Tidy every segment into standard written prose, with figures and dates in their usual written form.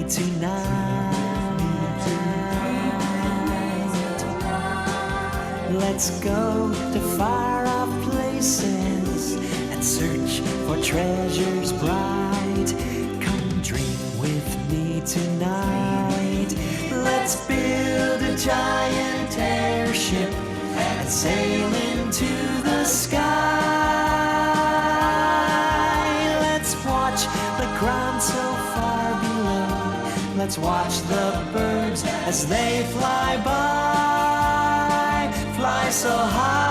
me tonight. Let's go to far-off places and search for treasures bright. Come dream with me tonight. Let's build a giant airship and sail into the sky. Let's watch the ground so far below. Let's watch the birds as they fly by, fly so high.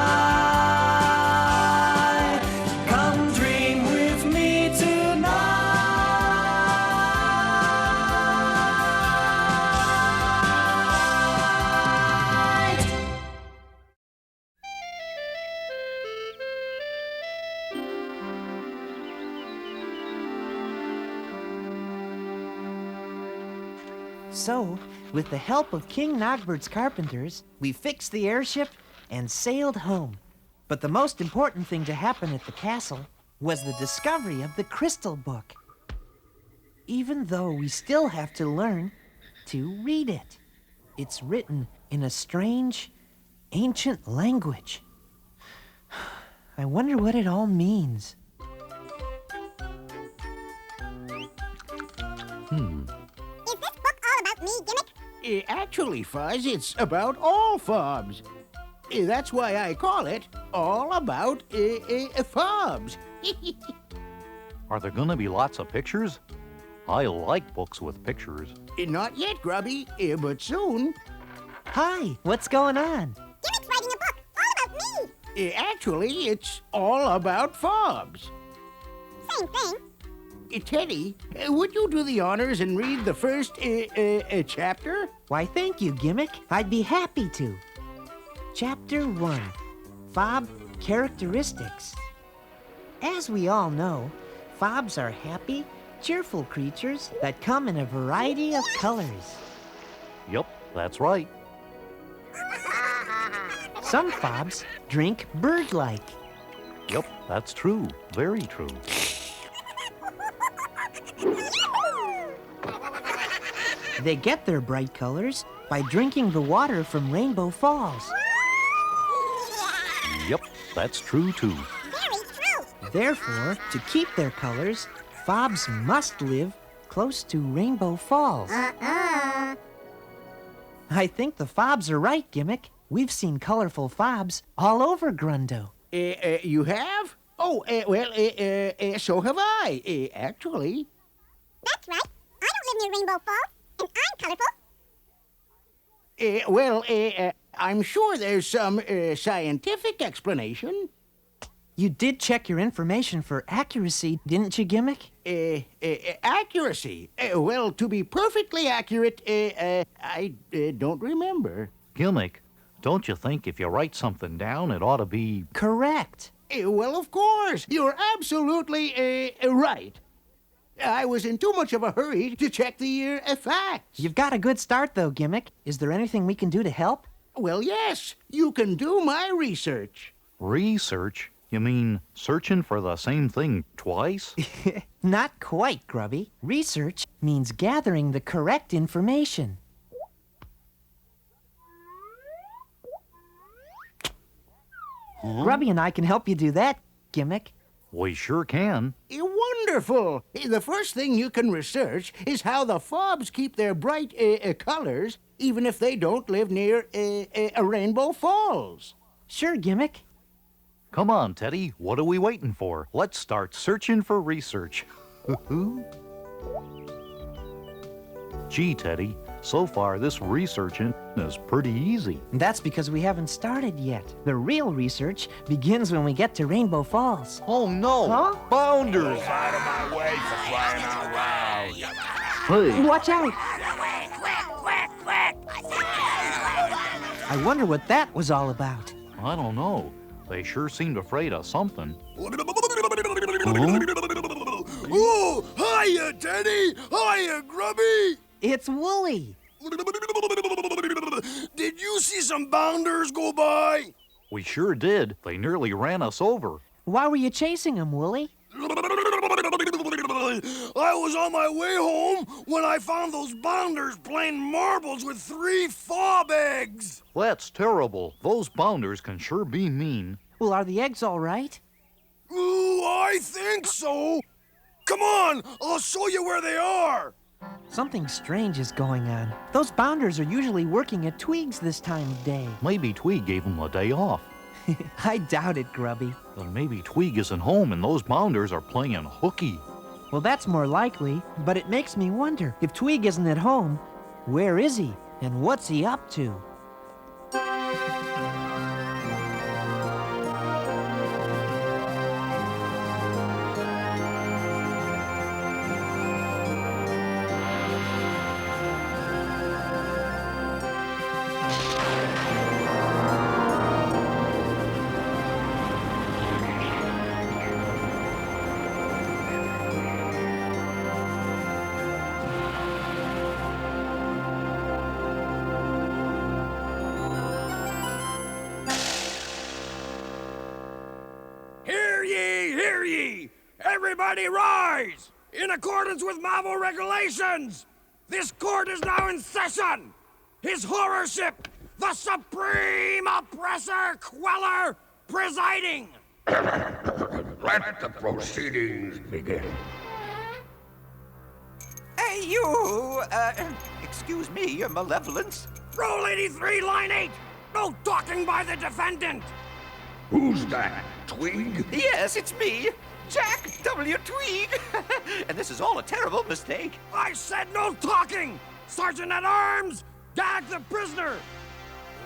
Come dream with me tonight. So, with the help of King Nogbert's carpenters, we fixed the airship and sailed home. But the most important thing to happen at the castle was the discovery of the crystal book. Even though we still have to learn to read it. It's written in a strange, ancient language. I wonder what it all means. Is this book all about me, Gimmick? Actually, Fuzz, it's about all Fobs. That's why I call it All About Fobs. Are there gonna be lots of pictures? I like books with pictures. Not yet, Grubby, but soon. Hi, what's going on? Gimmick's writing a book all about me. Actually, it's all about Fobs. Same thing. Teddy, would you do the honors and read the first chapter? Why, thank you, Gimmick. I'd be happy to. Chapter 1, Fob Characteristics. As we all know, fobs are happy, cheerful creatures that come in a variety of colors. Yep, that's right. Some fobs drink bird-like. Yep, that's true. Very true. They get their bright colors by drinking the water from Rainbow Falls. Yep, that's true too. Very true. Therefore, to keep their colors, fobs must live close to Rainbow Falls. I think the fobs are right, Gimmick. We've seen colorful fobs all over Grundo. You have? Oh, so have I, actually. That's right. I don't live near Rainbow Falls, and I'm colorful. I'm sure there's some scientific explanation. You did check your information for accuracy, didn't you, Gimmick? Accuracy? Well, to be perfectly accurate, I don't remember. Gimmick, don't you think if you write something down, it ought to be... Correct. Well, of course. You're absolutely right. I was in too much of a hurry to check the facts. You've got a good start, though, Gimmick. Is there anything we can do to help? Well, yes. You can do my research. Research? You mean searching for the same thing twice? Not quite, Grubby. Research means gathering the correct information. Grubby and I can help you do that, Gimmick. We sure can. Wonderful. The first thing you can research is how the fobs keep their bright colors, even if they don't live near Rainbow Falls. Sure, Gimmick. Come on, Teddy. What are we waiting for? Let's start searching for research. Gee, Teddy, so far this researching is pretty easy. That's because we haven't started yet. The real research begins when we get to Rainbow Falls. Oh, no. Huh? Bounders. Out of my way for crying out loud. Hey, Watch out! I wonder what that was all about. I don't know. They sure seemed afraid of something. Oh, hiya, Teddy! Hiya, Grubby! It's Wooly. Did you see some bounders go by? We sure did. They nearly ran us over. Why were you chasing him, Wooly? I was on my way home when I found those bounders playing marbles with 3 fob eggs. That's terrible. Those bounders can sure be mean. Well, are the eggs all right? Ooh, I think so. Come on, I'll show you where they are. Something strange is going on. Those bounders are usually working at Tweeg's this time of day. Maybe Tweeg gave them a day off. I doubt it, Grubby. Then maybe Tweeg isn't home and those bounders are playing hooky. Well, that's more likely, but it makes me wonder, if Tweeg isn't at home, where is he, and what's he up to? Hear ye! Everybody rise! In accordance with M.A.V.O regulations, this court is now in session! His horrorship, the supreme oppressor queller, presiding! Let the proceedings begin. Excuse me, Your Malevolence. Roll 83, line 8! No talking by the defendant! Who's that? Tweeg? Yes, it's me, Jack W. Tweeg. And this is all a terrible mistake. I said no talking! Sergeant at Arms, gag the prisoner!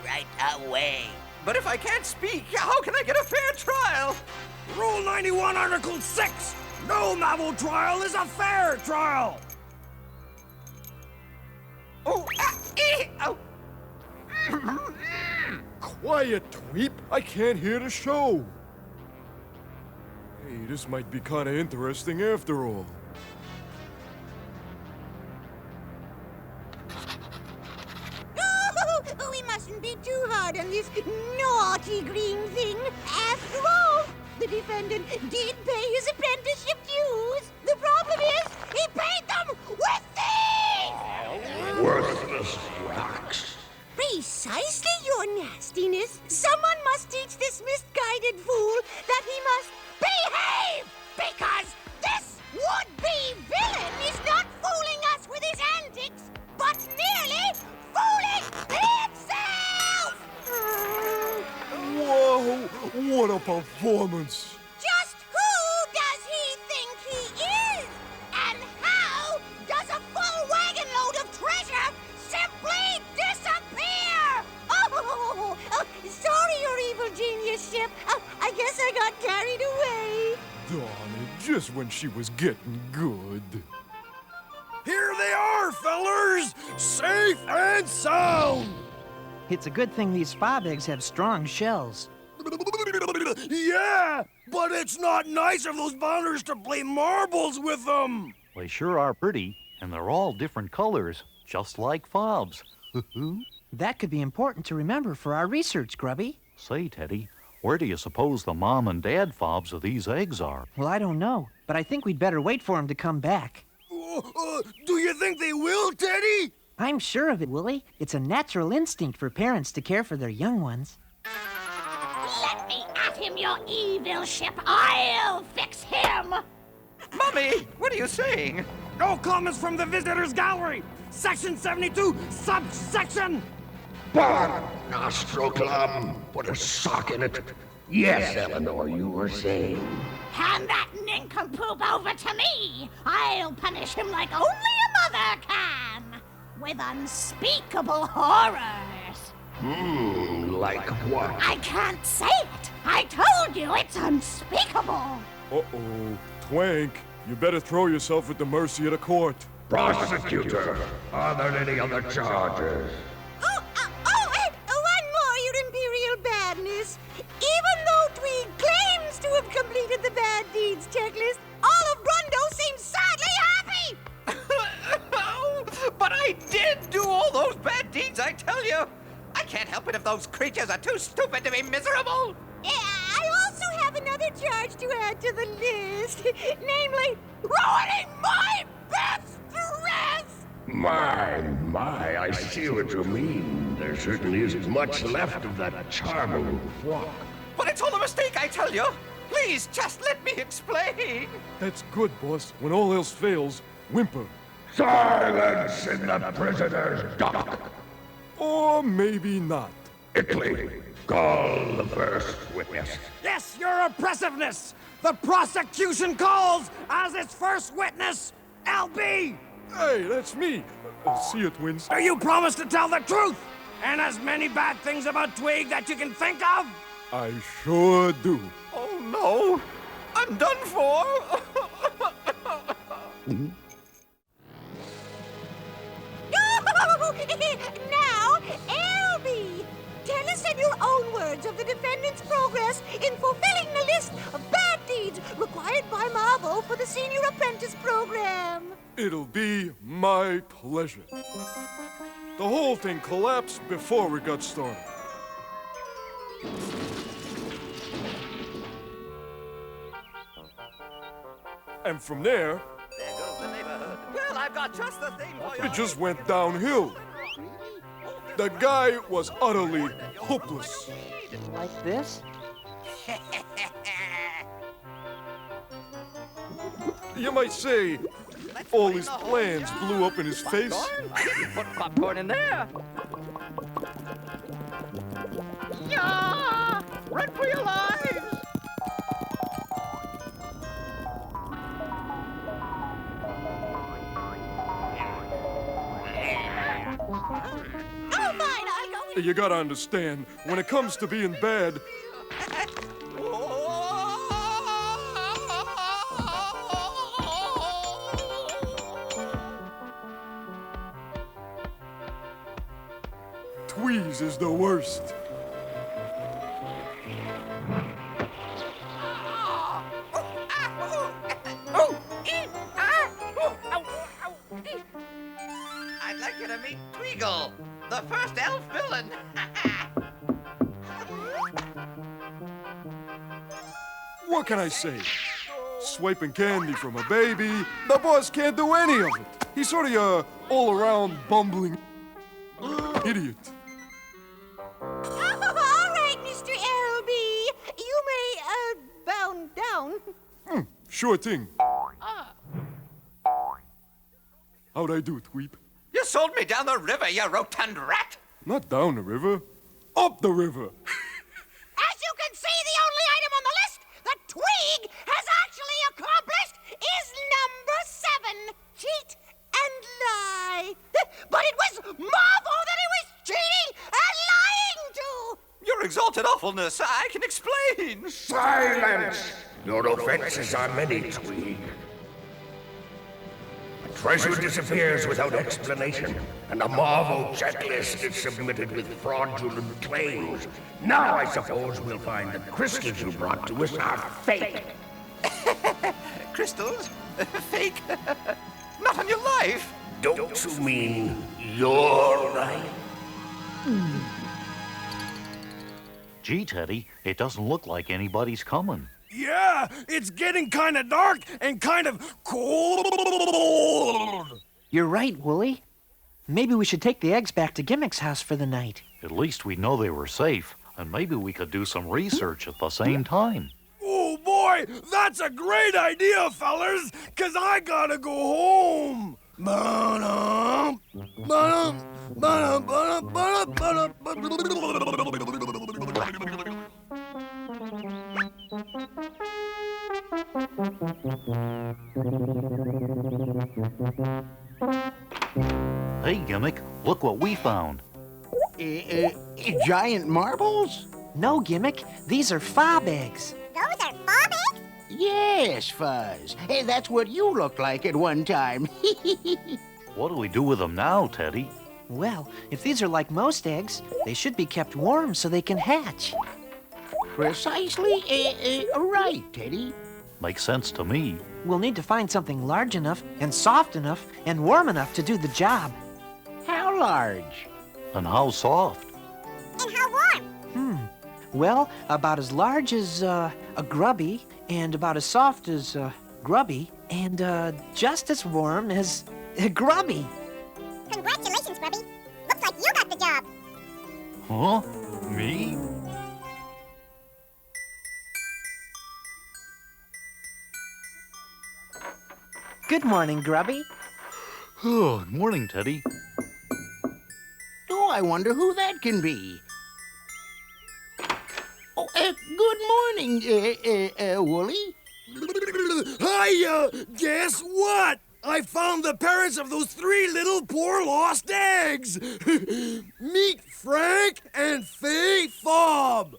Right away. But if I can't speak, how can I get a fair trial? Rule 91, Article 6! No M.A.V.O trial is a fair trial! Oh. Quiet, Tweep. I can't hear the show. Hey, this might be kind of interesting after all. Oh, we mustn't be too hard on this naughty green thing. After all, the defendant did pay his apprenticeship dues. The problem is, he paid them with these! Worthless rocks. Precisely, your nastiness. Someone must teach this misguided fool that he must behave! Because this would-be villain is not fooling us with his antics, but merely fooling himself! Whoa! What a performance! Just who does he think he is? And how does a full wagon load of treasure simply disappear? Oh, sorry, your evil genius ship. I guess I got carried away. Darn it, just when she was getting good. Here they are, fellers! Safe and sound! It's a good thing these fob eggs have strong shells. Yeah, but it's not nice of those bounders to play marbles with them! They sure are pretty, and they're all different colors, just like fobs. That could be important to remember for our research, Grubby. Say, Teddy, where do you suppose the mom and dad fobs of these eggs are? Well, I don't know, but I think we'd better wait for him to come back. Do you think they will, Teddy? I'm sure of it, Willie. It's a natural instinct for parents to care for their young ones. Let me at him, your evil ship. I'll fix him. Mummy, what are you saying? No comments from the visitors gallery! Section 72, subsection! Bon Nostroclum. Put a sock in it. Yes, Eleanor, you were saying. Hand that nincompoop over to me. I'll punish him like only a mother can. With unspeakable horrors. Like what? I can't say it. I told you it's unspeakable. Uh-oh. Twank, you better throw yourself at the mercy of the court. Prosecutor, are there any other charges? And one more, your imperial badness. Even though Tweeg claims to have completed the bad deeds checklist, all of Brundo seems sadly happy. But I did do all those bad deeds, I tell you. I can't help it if those creatures are too stupid to be miserable. I also have have another charge to add to the list. Namely, ruining my best dress! My, I see what you mean. There certainly isn't much left of that charming frock. But it's all a mistake, I tell you. Please, just let me explain. That's good, boss. When all else fails, whimper. Silence in the prisoner's dock. Or maybe not. Italy, call the first witness. Yes, your oppressiveness! The prosecution calls as its first witness, LB! Hey, that's me. See you, twins. Do you promise to tell the truth? And as many bad things about Tweeg that you can think of? I sure do. Oh, no. I'm done for. Now, LB, tell us in your own words of the defendant's progress in fulfilling the list of bad deeds required by M.A.V.O for the Senior Apprentice Program. It'll be my pleasure. The whole thing collapsed before we got started. And from there, There goes the neighborhood. Well, I've got just the thing for you. it just went downhill. The guy was utterly hopeless. Like this? You might say, all his plans blew up in his face. I didn't put popcorn in there. Yeah! Run for your lives! Oh, fine, I'll go with You gotta understand, when it comes to being bad, Tweez is the worst. I'd like you to meet Tweegle, the first elf villain. What can I say? Swiping candy from a baby, the boss can't do any of it. He's sort of a all-around bumbling idiot. all right, Mr. LB. You may, bow down. Sure thing. How'd I do, Tweep? You sold me down the river, you rotund rat. Not down the river, up the river. As you can see, the only item on the list that Tweeg has actually accomplished is number 7, cheat and lie. But it was M.A.V.O that he was cheating and lying to. Your exalted awfulness, I can explain. Silence! Your offenses are many, Tweeg. Treasure disappears without explanation, and a M.A.V.O checklist is submitted with fraudulent claims. Now I suppose we'll find the crystals you brought to us are fake. Crystals? Fake? Not on your life. Don't you mean your life? Gee, Teddy, it doesn't look like anybody's coming. Yeah, it's getting kind of dark and kind of cold. You're right, Wooly. Maybe we should take the eggs back to Gimmick's house for the night. At least we know they were safe, and maybe we could do some research at the same time. Oh boy, that's a great idea, fellers, 'cause I gotta go home. Hey, Gimmick, look what we found. Giant marbles? No, Gimmick. These are fob eggs. Those are Fob eggs? Yes, Fuzz. That's what you looked like at one time. What do we do with them now, Teddy? Well, if these are like most eggs, they should be kept warm so they can hatch. Precisely right, Teddy. Makes sense to me. We'll need to find something large enough and soft enough and warm enough to do the job. How large? And how soft? And how warm? Well, about as large as a grubby, and about as soft as Grubby, and just as warm as Grubby. Congratulations, Grubby. Looks like you got the job. Huh? Me? Good morning, Grubby. Oh, morning, Teddy. Oh, I wonder who that can be. Oh, good morning, Wooly. Hiya! Guess what? I found the parents of those 3 little poor lost eggs! Meet Frank and Faye Fob!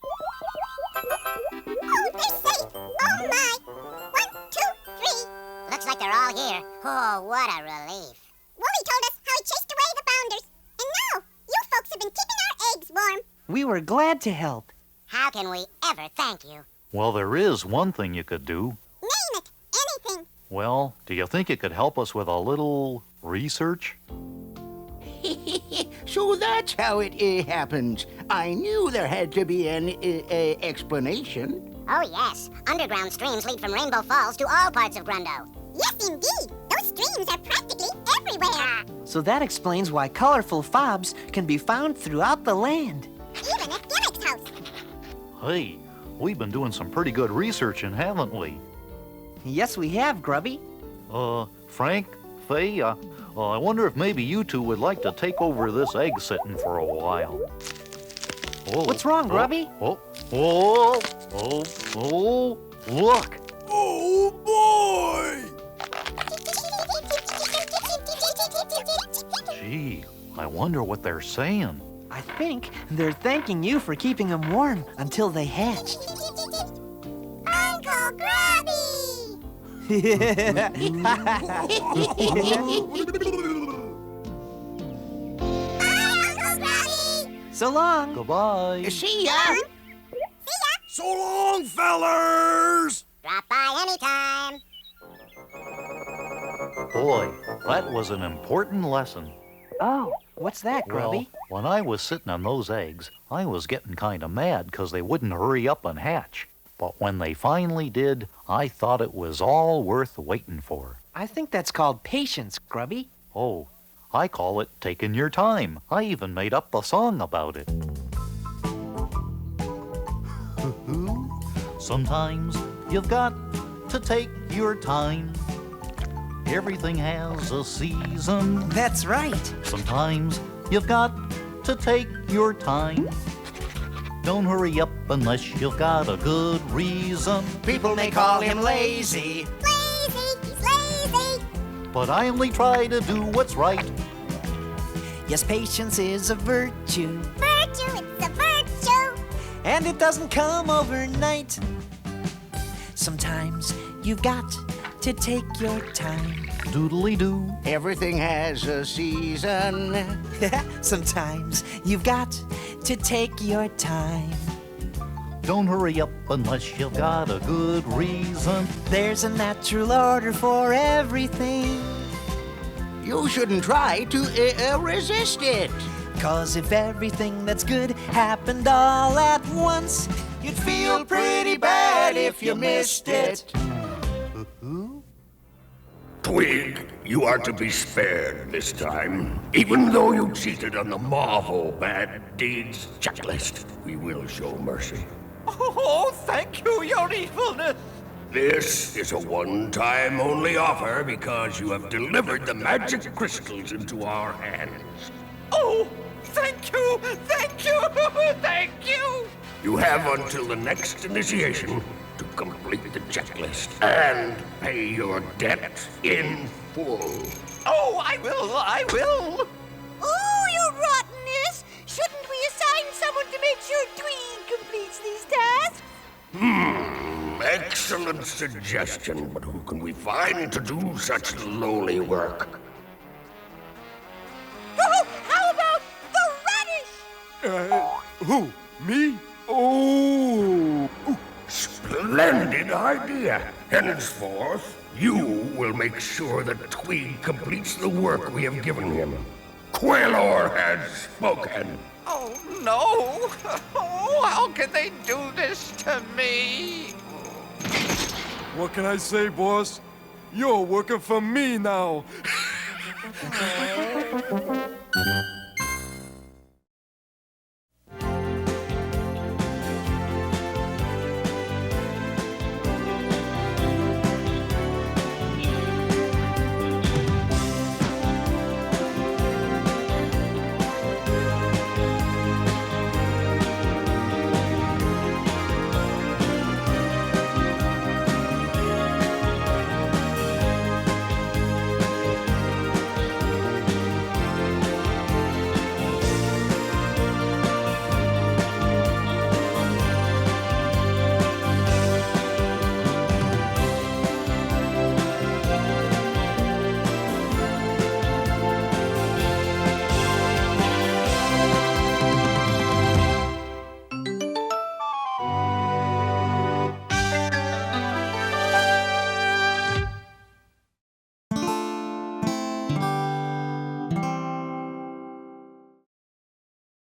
Oh, they're safe. Oh, my. 1, 2, 3. Looks like they're all here. Oh, what a relief. Wooly told us how he chased away the founders. And now, you folks have been keeping our eggs warm. We were glad to help. How can we ever thank you? Well, there is one thing you could do. Name it. Anything. Well, do you think it could help us with a little research? So that's how it happens. I knew there had to be an explanation. Oh, yes. Underground streams lead from Rainbow Falls to all parts of Grundo. Yes, indeed. Those streams are practically everywhere. So that explains why colorful fobs can be found throughout the land. Even at Gimmick's house. Hey, we've been doing some pretty good researching, haven't we? Yes, we have, Grubby. Frank, Faye, I wonder if maybe you two would like to take over this egg sitting for a while. Oh, What's wrong, Grubby? Look! Oh, boy! Gee, I wonder what they're saying. I think they're thanking you for keeping them warm until they hatched. Uncle Grubby! Bye, Uncle Grubby! So long. Goodbye. See ya! So long, fellers! Drop by anytime. Boy, that was an important lesson. Oh, what's that, Grubby? Well, when I was sitting on those eggs, I was getting kind of mad because they wouldn't hurry up and hatch. But when they finally did, I thought it was all worth waiting for. I think that's called patience, Grubby. Oh, I call it taking your time. I even made up a song about it. Sometimes you've got to take your time. Everything has a season. That's right. Sometimes you've got to take your time. Don't hurry up unless you've got a good reason. People may call him lazy. Lazy, he's lazy. But I only try to do what's right. Yes, patience is a virtue, Virtue, it's a virtue. and it doesn't come overnight. Sometimes you've got to take your time. Doodly-doo. Everything has a season. Sometimes you've got to take your time. Don't hurry up unless you've got a good reason. There's a natural order for everything. You shouldn't try to resist it. 'Cause if everything that's good happened all at once, you'd feel pretty bad if you missed it. Tweeg, you are to be spared this time. Even though you cheated on the M.A.V.O bad deeds checklist, we will show mercy. Oh, thank you, your evilness. This is a one-time only offer because you have delivered the magic crystals into our hands. Oh, thank you, thank you, thank you. You have until the next initiation to complete the checklist and pay your debt in full. Oh, I will. Oh, you rottenness! Shouldn't we assign someone to make sure Tweeg completes these tasks? Excellent suggestion, but who can we find to do such lowly work? Oh, how about the radish? Who? Me? Oh! Splendid idea. Henceforth, you will make sure that Tweeg completes the work we have given him. Quailor has spoken. Oh, no. Oh, how can they do this to me? What can I say, boss? You're working for me now.